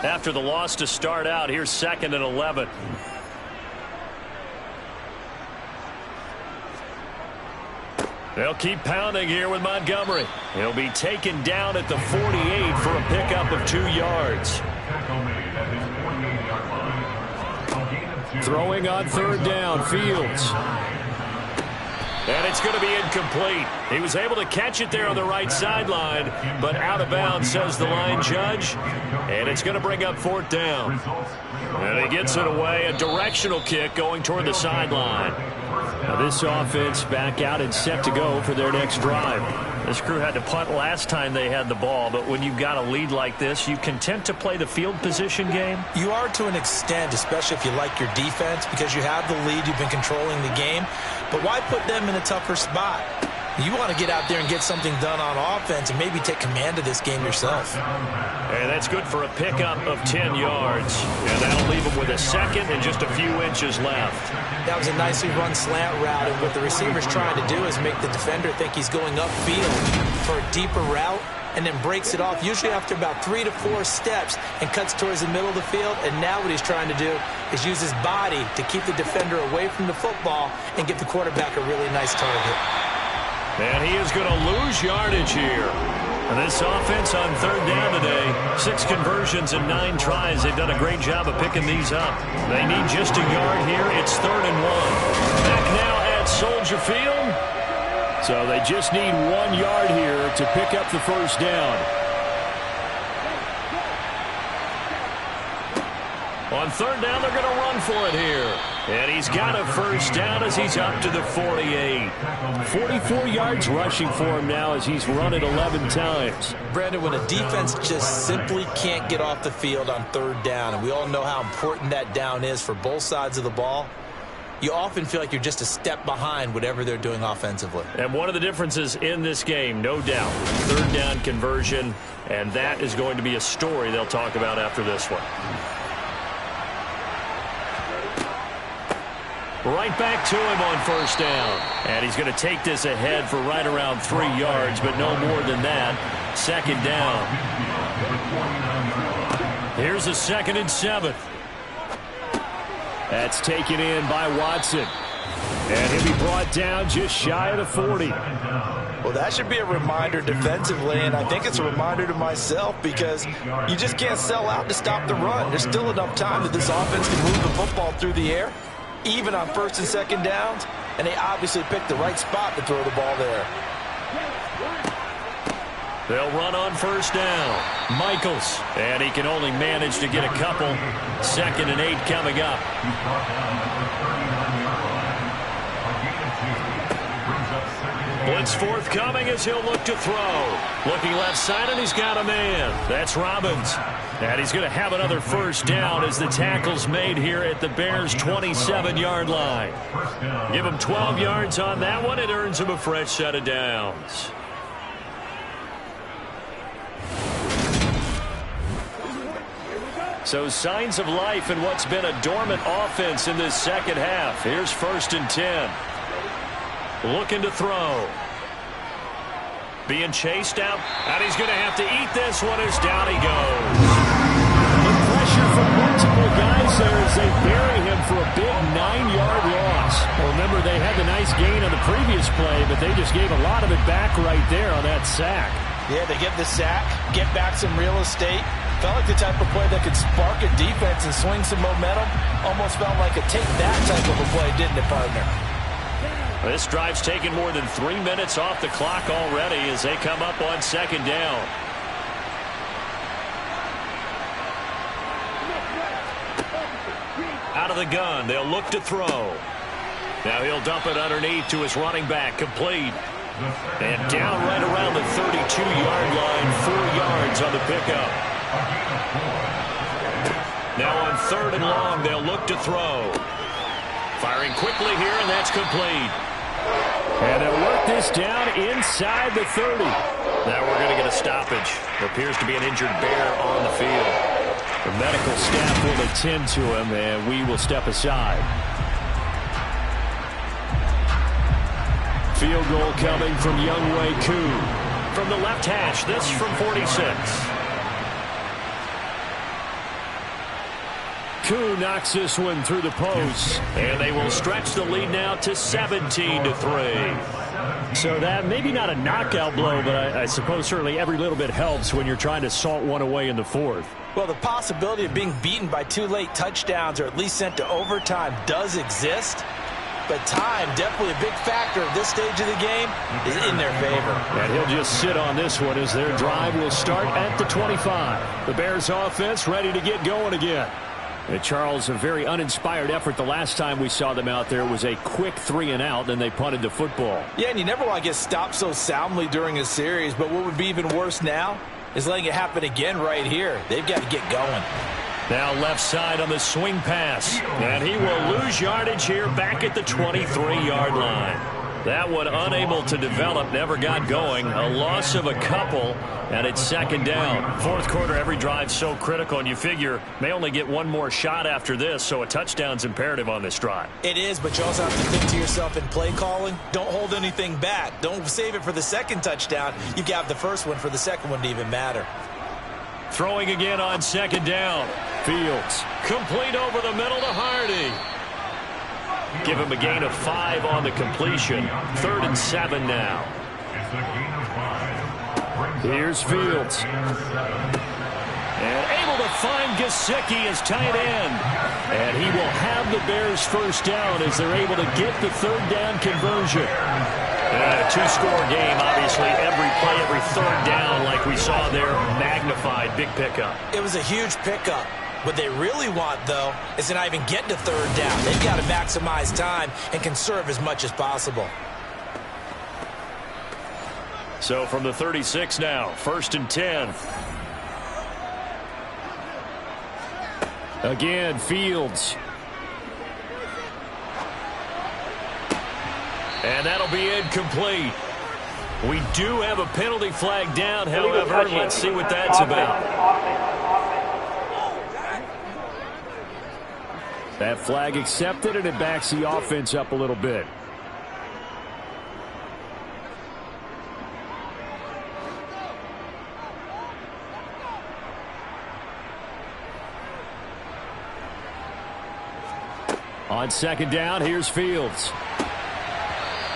After the loss to start out, here's 2nd and 11. They'll keep pounding here with Montgomery. He'll be taken down at the 48 for a pickup of 2 yards. Throwing on 3rd down, Fields. And it's going to be incomplete. He was able to catch it there on the right sideline, but out of bounds, says the line judge. And it's going to bring up 4th down. And he gets it away. A directional kick going toward the sideline. Now this offense back out and set to go for their next drive. This crew had to punt last time they had the ball, but when you've got a lead like this, you content to play the field position game? You are to an extent, especially if you like your defense, because you have the lead, you've been controlling the game. But why put them in a tougher spot? You want to get out there and get something done on offense and maybe take command of this game yourself. And that's good for a pickup of 10 yards. And that'll leave them with a 2nd and just a few inches left. That was a nicely run slant route, and what the receiver's trying to do is make the defender think he's going upfield for a deeper route and then breaks it off, usually after about 3 to 4 steps, and cuts towards the middle of the field. And now what he's trying to do is use his body to keep the defender away from the football and give the quarterback a really nice target. And he is going to lose yardage here. And this offense on 3rd down today, 6 conversions and 9 tries. They've done a great job of picking these up. They need just a yard here. It's 3rd and 1. Back now at Soldier Field. So they just need 1 yard here to pick up the 1st down. On 3rd down, they're going to run for it here. And he's got a 1st down as he's up to the 48. 44 yards rushing for him now as he's run it 11 times. Brandon, when a defense just simply can't get off the field on 3rd down, and we all know how important that down is for both sides of the ball, you often feel like you're just a step behind whatever they're doing offensively. And one of the differences in this game, no doubt, 3rd down conversion, and that is going to be a story they'll talk about after this one. Right back to him on 1st down. And he's going to take this ahead for right around 3 yards, but no more than that. 2nd down. Here's a 2nd and 7. That's taken in by Watson. And he'll be brought down just shy of the 40. Well, that should be a reminder defensively, and I think it's a reminder to myself because you just can't sell out to stop the run. There's still enough time that this offense can move the football through the air, even on first and second downs, and they obviously picked the right spot to throw the ball there. They'll run on first down. Michaels, and he can only manage to get a couple. 2nd and 8 coming up. Blitz forthcoming as he'll look to throw. Looking left side, and he's got a man. That's Robbins. And he's going to have another first down as the tackle's made here at the Bears' 27-yard line. Give him 12 yards on that one. It earns him a fresh set of downs. So signs of life in what's been a dormant offense in this second half. Here's 1st and 10. Looking to throw. Being chased out. And he's going to have to eat this one as down he goes. The pressure from multiple guys there as they bury him for a big 9-yard loss. Well, remember, they had the nice gain on the previous play, but they just gave a lot of it back right there on that sack. Yeah, they get the sack, get back some real estate. Felt like the type of play that could spark a defense and swing some momentum. Almost felt like a take-that type of a play, didn't it, partner? This drive's taken more than 3 minutes off the clock already as they come up on 2nd down. Out of the gun, they'll look to throw. Now he'll dump it underneath to his running back, complete. And down right around the 32-yard line, 4 yards on the pickup. Now on 3rd and long, they'll look to throw. Firing quickly here, and that's complete. And they'll work this down inside the 30. Now we're going to get a stoppage. There appears to be an injured bear on the field. The medical staff will attend to him, and we will step aside. Field goal coming from Younghoe Koo. From the left hash, this from 46. Koo knocks this one through the post, and they will stretch the lead now to 17-3. So that maybe not a knockout blow, but I suppose certainly every little bit helps when you're trying to salt one away in the 4th. Well, the possibility of being beaten by 2 late touchdowns or at least sent to overtime does exist, but time, definitely a big factor at this stage of the game, is in their favor. And he'll just sit on this one as their drive will start at the 25. The Bears offense ready to get going again. And Charles, a very uninspired effort the last time we saw them out there. It was a quick 3-and-out, then they punted the football. Yeah, and you never want to get stopped so soundly during a series, but what would be even worse now is letting it happen again right here. They've got to get going. Now left side on the swing pass, and he will lose yardage here back at the 23-yard line. That one unable to develop, never got going. A loss of a couple, and it's 2nd down. 4th quarter, every drive so critical, and you figure may only get one more shot after this, so a touchdown's imperative on this drive. It is, but you also have to think to yourself in play calling, don't hold anything back. Don't save it for the 2nd touchdown. You got the first one for the 2nd one to even matter. Throwing again on 2nd down. Fields, complete over the middle to Hardy. Give him a gain of 5 on the completion. 3rd and 7 now. Here's Fields. And able to find Gesicki as tight end. And he will have the Bears first down as they're able to get the 3rd down conversion. And a 2-score game, obviously. Every play, every 3rd down, like we saw there, magnified. Big pickup. It was a huge pickup. What they really want, though, is to not even get to 3rd down. They've got to maximize time and conserve as much as possible. So from the 36 now, 1st and 10. Again, Fields. And that'll be incomplete. We do have a penalty flag down, however. Let's see what that's about. That flag accepted, and it backs the offense up a little bit. On second down, here's Fields.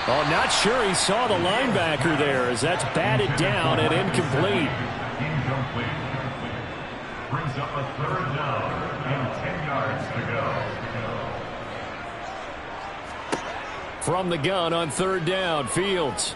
Oh, not sure he saw the linebacker there as that's batted down and incomplete. Incomplete. Brings up a third down and 10 yards to go. From the gun on third down, Fields.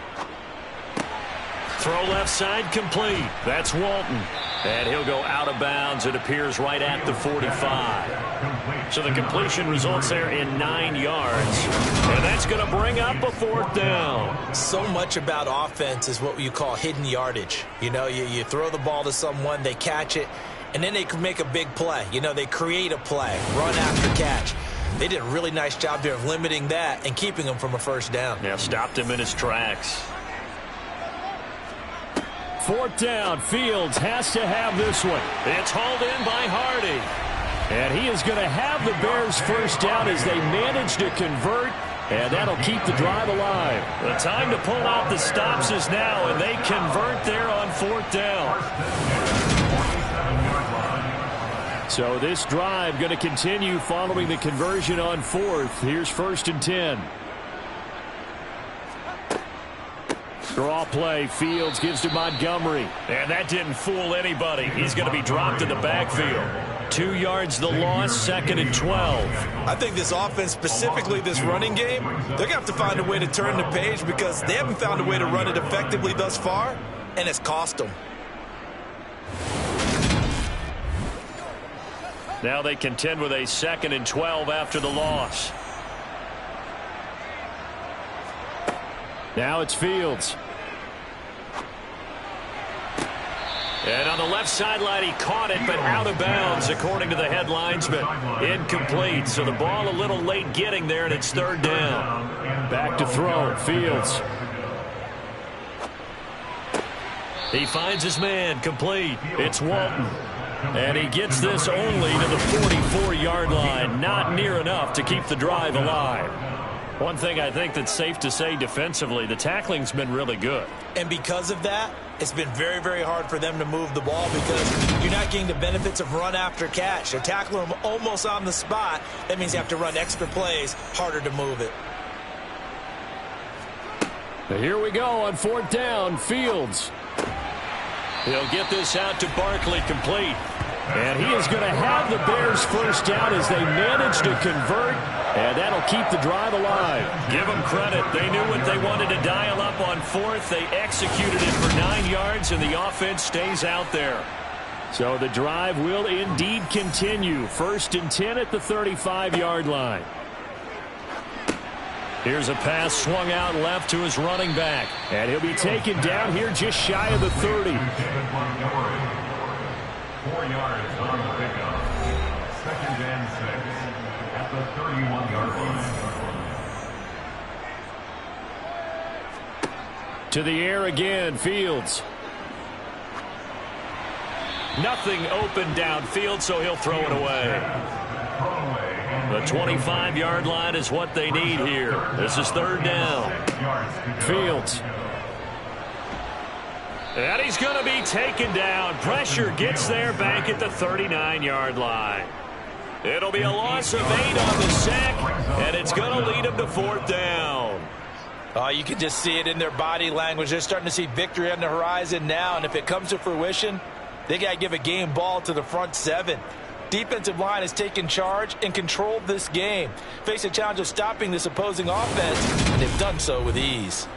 Throw left side complete. That's Walton. And he'll go out of bounds, it appears, right at the 45. So the completion results there in 9 yards. And that's going to bring up a fourth down. So much about offense is what you call hidden yardage. You know, you throw the ball to someone, they catch it, and then they can make a big play. You know, they create a play, run after catch. They did a really nice job there of limiting that and keeping him from a first down. Yeah, stopped him in his tracks. Fourth down, Fields has to have this one. It's hauled in by Hardy. And he is going to have the Bears first down as they manage to convert, and that'll keep the drive alive. The time to pull out the stops is now, and they convert there on fourth down. So this drive going to continue following the conversion on fourth. Here's first and 10. Draw play. Fields gives to Montgomery. And that didn't fool anybody. He's going to be dropped in the backfield. 2 yards the loss, second and 12. I think this offense, specifically this running game, they're going to have to find a way to turn the page because they haven't found a way to run it effectively thus far, and it's cost them. Now they contend with a second and 12 after the loss. Now it's Fields. And on the left sideline, he caught it, but out of bounds, according to the head linesman. Incomplete, so the ball a little late getting there, and it's third down. Back to throw, Fields. He finds his man, complete. It's Walton. And he gets this only to the 44-yard line. Not near enough to keep the drive alive. One thing I think that's safe to say defensively, the tackling's been really good. And because of that, it's been very, very hard for them to move the ball because you're not getting the benefits of run after catch. They're tackling them almost on the spot. That means you have to run extra plays, harder to move it. Here we go on fourth down, Fields. He'll get this out to Barkley, complete. And he is going to have the Bears first down as they manage to convert, and that'll keep the drive alive. Give them credit. They knew what they wanted to dial up on fourth. They executed it for 9 yards, and the offense stays out there. So the drive will indeed continue. First and 10 at the 35-yard line. Here's a pass swung out left to his running back. And he'll be taken down here just shy of the 30. 4 yards on the pickup. Second and 6 at the 31-yard line. To the air again, Fields. Nothing open downfield, so he'll throw it away. The 25-yard line is what they need here. This is third down. Fields. And he's going to be taken down. Pressure gets there back at the 39-yard line. It'll be a loss of 8 on the sack, and it's going to lead him to fourth down. You can just see it in their body language. They're starting to see victory on the horizon now, and if it comes to fruition, they got to give a game ball to the front seven. Defensive line has taken charge and controlled this game. Face a challenge of stopping this opposing offense, and they've done so with ease.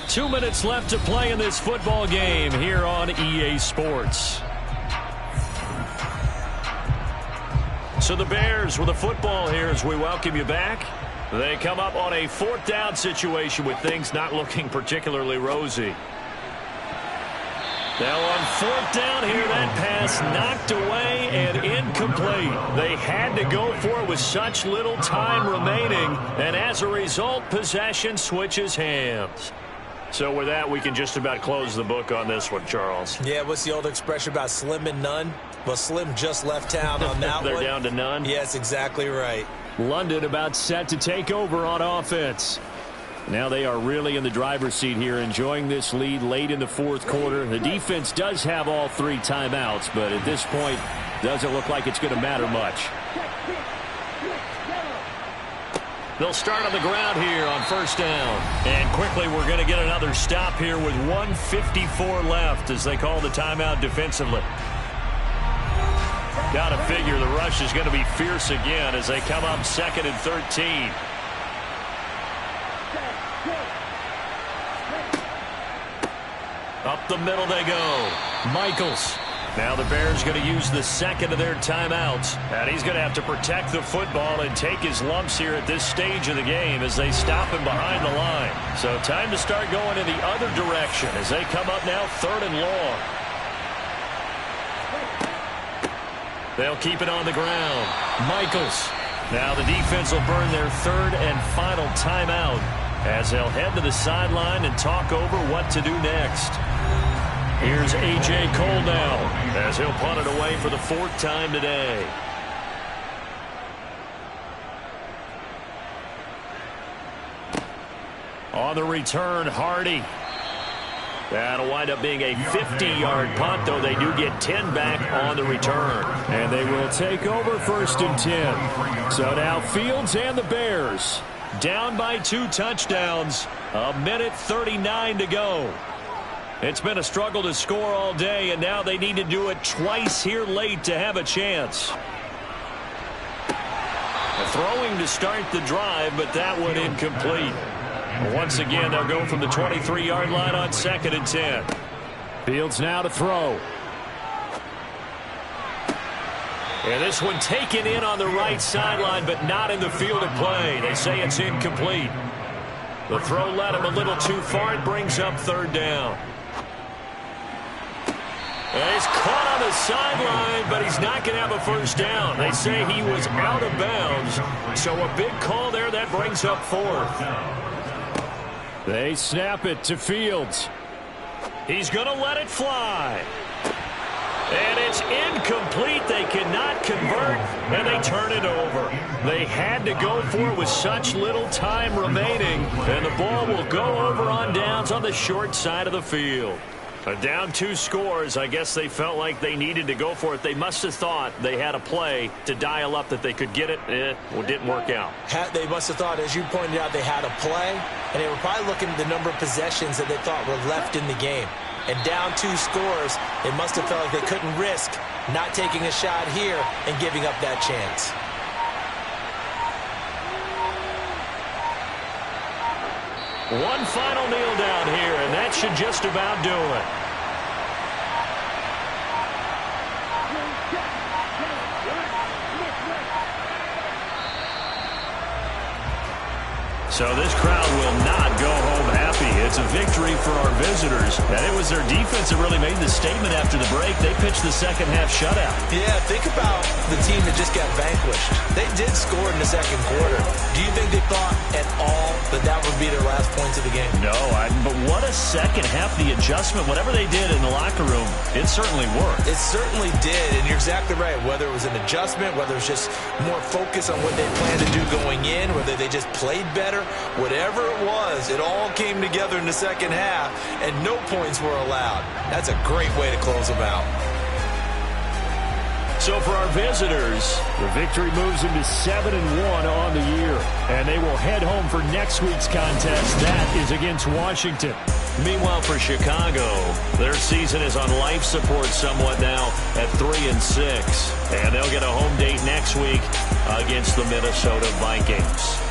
2 minutes left to play in this football game here on EA Sports. So the Bears with the football here as we welcome you back. They come up on a fourth down situation with things not looking particularly rosy. Now on fourth down here, that pass knocked away and incomplete. They had to go for it with such little time remaining, and as a result, possession switches hands. So with that, we can just about close the book on this one, Charles. Yeah, what's the old expression about slim and none? Well, Slim just left town on that They're one. down to none? Yes, exactly right. London about set to take over on offense. Now they are really in the driver's seat here, enjoying this lead late in the fourth quarter. The defense does have all 3 timeouts, but at this point, doesn't look like it's going to matter much. They'll start on the ground here on first down. And quickly we're going to get another stop here with 1:54 left as they call the timeout defensively. Got to figure the rush is going to be fierce again as they come up 2nd and 13. Up the middle they go. Michaels. Now the Bears going to use the second of their timeouts. And he's going to have to protect the football and take his lumps here at this stage of the game as they stop him behind the line. So time to start going in the other direction as they come up now 3rd and long. They'll keep it on the ground. Michaels. Now the defense will burn their 3rd and final timeout as they'll head to the sideline and talk over what to do next. Here's A.J. Cole now as he'll punt it away for the 4th time today. On the return, Hardy. That'll wind up being a 50-yard punt, though they do get 10 back on the return. And they will take over 1st and 10. So now Fields and the Bears down by 2 touchdowns. 1:39 to go. It's been a struggle to score all day, and now they need to do it twice here late to have a chance. Throwing to start the drive, but that one incomplete. Once again, they'll go from the 23-yard line on 2nd and 10. Fields now to throw. And this one taken in on the right sideline, but not in the field of play. They say it's incomplete. The throw led him a little too far. It brings up 3rd down. And he's caught on the sideline, but he's not going to have a first down. They say he was out of bounds. So a big call there that brings up 4th. They snap it to Fields. He's going to let it fly. And it's incomplete. They cannot convert, and they turn it over. They had to go for it with such little time remaining, and the ball will go over on downs on the short side of the field. Down 2 scores. I guess they felt like they needed to go for it. They must have thought they had a play to dial up that they could get it. It didn't work out. They must have thought, as you pointed out, they had a play, and they were probably looking at the number of possessions that they thought were left in the game. And down 2 scores, they must have felt like they couldn't risk not taking a shot here and giving up that chance. One final kneel down here, and that should just about do it. So this crowd will not go home happy. It's a victory for our visitors. And it was their defense that really made the statement after the break. They pitched the second half shutout. Yeah, think about the team that just got vanquished. They did score in the 2nd quarter. Do you think they thought at all that that would be their last points of the game? No, but what a second half. The adjustment, whatever they did in the locker room, it certainly worked. It certainly did, and you're exactly right. Whether it was an adjustment, whether it was just more focus on what they planned to do going in, whether they just played better, whatever it was, it all came together in the second half, and no points were allowed. That's a great way to close them out. So for our visitors, the victory moves them to 7-1 on the year. And they will head home for next week's contest. That is against Washington. Meanwhile, for Chicago, their season is on life support somewhat now at 3-6. And they'll get a home date next week against the Minnesota Vikings.